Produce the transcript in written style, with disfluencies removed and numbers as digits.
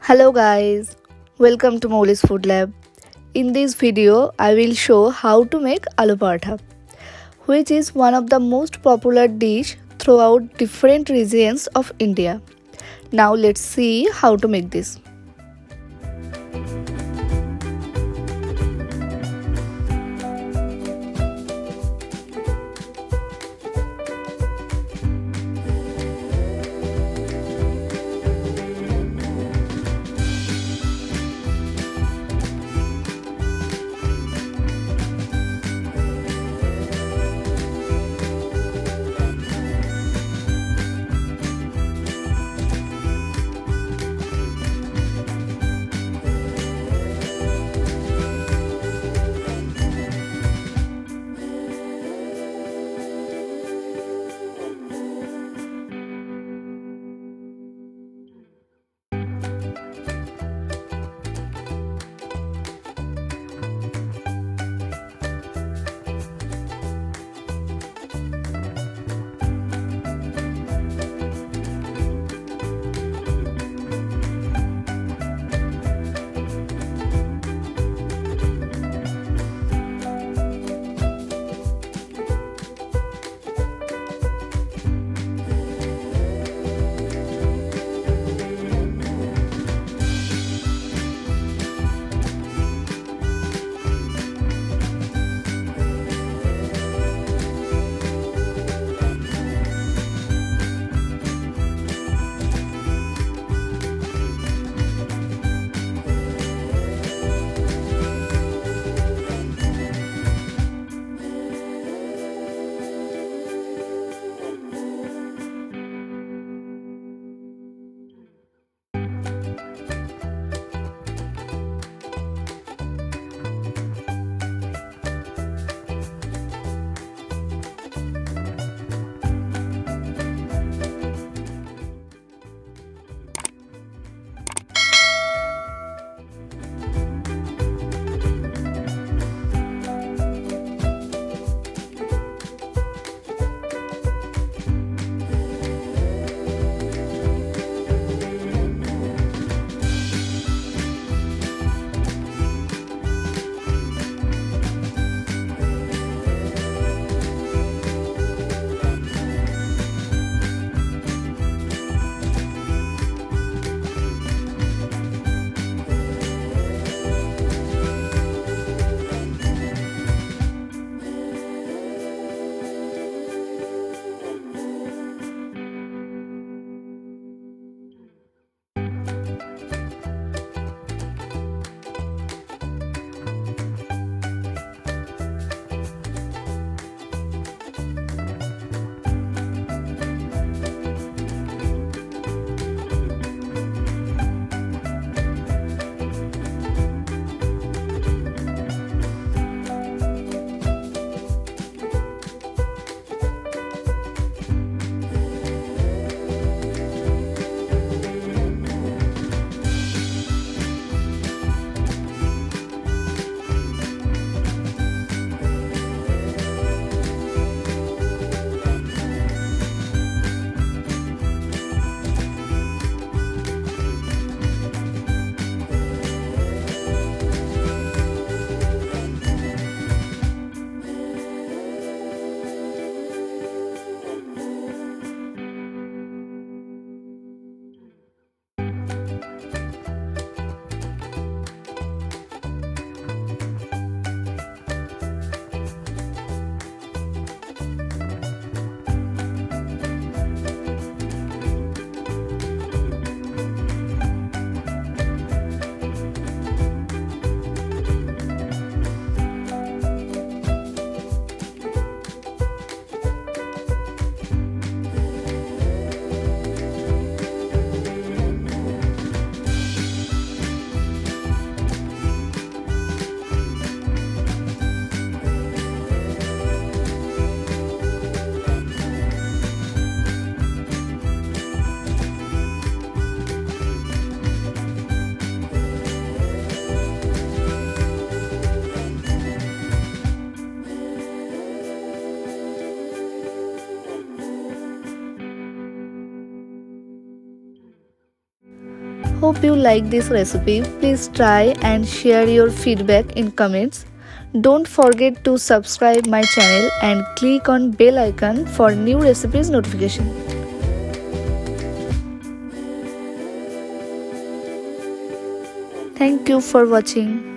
Hello guys, welcome to Moulis Food Lab. In this video, I will show how to make Aloo Paratha, which is one of the most popular dish throughout different regions of India. Now let's see how to make this. Hope you like this recipe. Please try and share your feedback in comments. Don't forget to subscribe my channel and click on bell icon for new recipes notification. Thank you for watching.